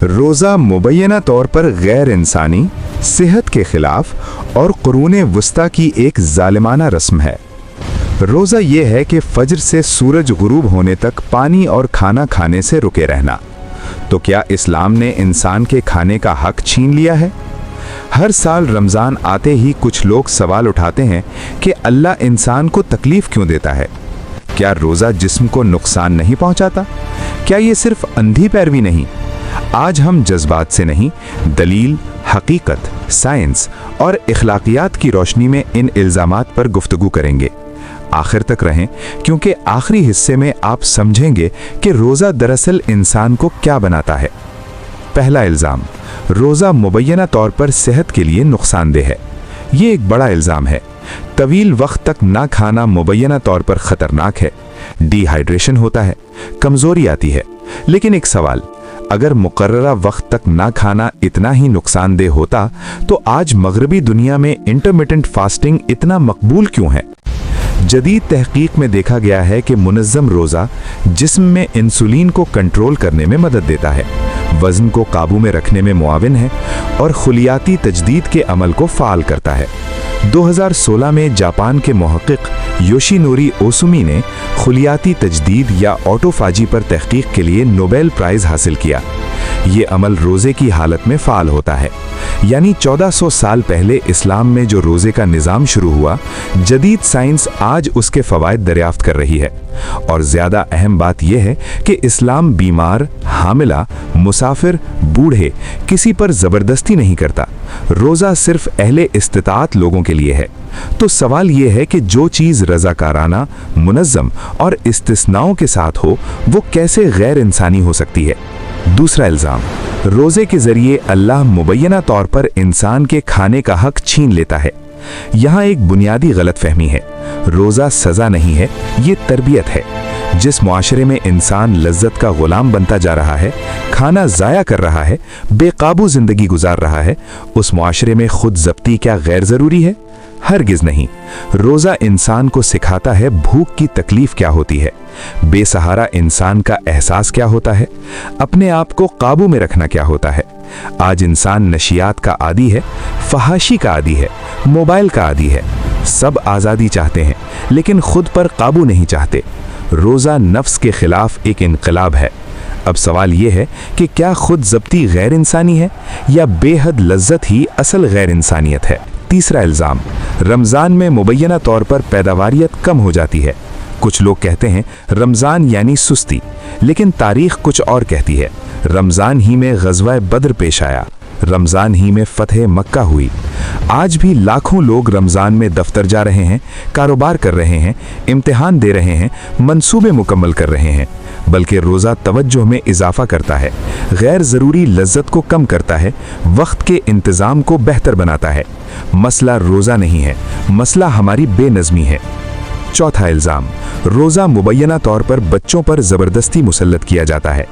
रोज़ा मुबैना तौर पर गैर इंसानी, सेहत के खिलाफ और कुरूने वस्ता की एक जालिमाना रस्म है। रोज़ा ये है कि फज्र से सूरज गुरूब होने तक पानी और खाना खाने से रुके रहना। तो क्या इस्लाम ने इंसान के खाने का हक छीन लिया है? हर साल रमज़ान आते ही कुछ लोग सवाल उठाते हैं कि अल्लाह इंसान को तकलीफ़ क्यों देता है? क्या रोज़ा जिस्म को नुकसान नहीं पहुंचाता? क्या ये सिर्फ अंधी पैरवी नहीं? आज हम जज्बात से नहीं, दलील, हकीकत, साइंस और इखलाकियात की रोशनी में इन इल्ज़ामात पर गुफ्तगू करेंगे। आखिर तक रहें, क्योंकि आखिरी हिस्से में आप समझेंगे कि रोज़ा दरअसल इंसान को क्या बनाता है। पहला इल्ज़ाम, रोज़ा मुबैना तौर पर सेहत के लिए नुकसानदेह है। ये एक बड़ा इल्ज़ाम है। तवील वक्त तक ना खाना मुबैना तौर पर ख़तरनाक है। डिहाइड्रेशन होता है, कमज़ोरी आती है। लेकिन एक सवाल, अगर मुकर्ररा वक्त तक ना खाना इतना ही नुकसानदेह होता तो आज मगरबी दुनिया में इंटरमिटेंट फास्टिंग इतना मकबूल क्यों है? जदीद तहकीक में देखा गया है कि मुनज़्ज़म रोज़ा जिस्म में इंसुलिन को कंट्रोल करने में मदद देता है, वज़न को काबू में रखने में मुआविन है और खुलियाती तजदीद के अमल को फ़ाल करता है। 2016 में जापान के मुहक्किक योशिनोरी ओसुमी ने खुलियाती तजदीद या ऑटोफाजी पर तहकीक के लिए नोबेल प्राइज़ हासिल किया। ये अमल रोज़े की हालत में फ़ाल होता है। यानी 1400 साल पहले इस्लाम में जो रोज़े का निज़ाम शुरू हुआ, जदीद साइंस आज उसके फ़वाइद दरियाफ्त कर रही है। और ज़्यादा अहम बात यह है कि इस्लाम बीमार, हामिला, मुसाफिर, बूढ़े किसी पर ज़बरदस्ती नहीं करता। रोज़ा सिर्फ अहले इस्तिताअत लोगों के लिए है। तो सवाल यह है कि जो चीज़ रज़ाकाराना, मुनज़्ज़म और इस्तिस्नाओं के साथ हो, वो कैसे गैर इंसानी हो सकती है? दूसरा इल्ज़ाम, रोज़े के ज़रिए अल्लाह मुबैना तौर पर इंसान के खाने का हक छीन लेता है। यहाँ एक बुनियादी गलतफहमी है। रोज़ा सज़ा नहीं है, ये तरबियत है। जिस मुआशरे में इंसान लज्जत का गुलाम बनता जा रहा है, खाना ज़ाया कर रहा है, बेकाबू ज़िंदगी गुजार रहा है, उस मुआशरे में खुद ज़ब्ती क्या गैर ज़रूरी है? हरगिज़ नहीं। रोज़ा इंसान को सिखाता है भूख की तकलीफ़ क्या होती है, बेसहारा इंसान का एहसास क्या होता है, अपने आप को काबू में रखना क्या होता है। आज इंसान नशियात का आदी है, फहाशी का आदी है, मोबाइल का आदी है। सब आज़ादी चाहते हैं लेकिन खुद पर काबू नहीं चाहते। रोज़ा नफ्स के खिलाफ एक इनकलाब है। अब सवाल यह है कि क्या खुद ज़ब्ती गैर इंसानी है या बेहद लज्जत ही असल गैर इंसानियत है? तीसरा इल्ज़ाम, रमज़ान में मुबैना तौर पर पैदावारियत कम हो जाती है। कुछ लोग कहते हैं रमज़ान यानी सुस्ती, लेकिन तारीख़ कुछ और कहती है। रमज़ान ही में ग़ज़वा बद्र पेश आया, रमज़ान ही में फ़तह मक्का हुई। आज भी लाखों लोग रमज़ान में दफ्तर जा रहे हैं, कारोबार कर रहे हैं, इम्तिहान दे रहे हैं, मंसूबे मुकम्मल कर रहे हैं। बल्कि रोज़ा तवज्जो में इजाफ़ा करता है, गैर ज़रूरी लज्जत को कम करता है, वक्त के इंतज़ाम को बेहतर बनाता है। मसला रोज़ा नहीं है, मसला हमारी बेनज़मी है। चौथा इल्ज़ाम, रोज़ा मुबैना तौर पर बच्चों पर ज़बरदस्ती मुसल्लत किया जाता है।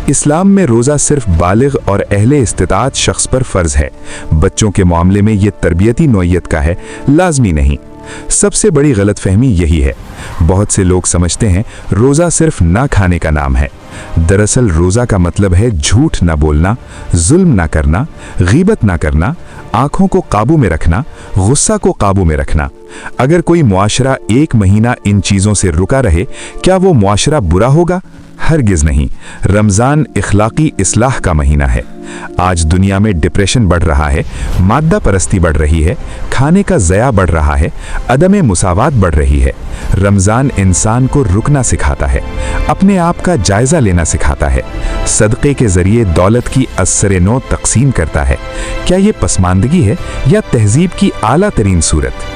इस्लाम में रोज़ा सिर्फ बालिग और अहले इस्तिताअत शख्स पर फ़र्ज़ है। बच्चों के मामले में ये तरबियती नौइयत का है, लाजमी नहीं। सबसे बड़ी गलतफहमी यही है। बहुत से लोग समझते हैं रोज़ा सिर्फ ना खाने का नाम है। दरअसल रोज़ा का मतलब है झूठ ना बोलना, जुल्म ना करना, गीबत ना करना, आँखों को काबू में रखना, गुस्सा को काबू में रखना। अगर कोई मुआशरा 1 महीना इन चीज़ों से रुका रहे, क्या वो मुआशरा बुरा होगा? हरगिज़ नहीं। रमज़ान इखलाकी इस्लाह का महीना है। आज दुनिया में डिप्रेशन बढ़ रहा है, माद्दा परस्ती बढ़ रही है, खाने का ज़या बढ़ रहा है, अदम मुसावात बढ़ रही है। रमज़ान इंसान को रुकना सिखाता है, अपने आप का जायज़ा लेना सिखाता है, सदक़े के ज़रिए दौलत की असर-ए-नौ तक़सीम करता है। क्या ये पसमानदगी है या तहज़ीब की आला तरीन सूरत?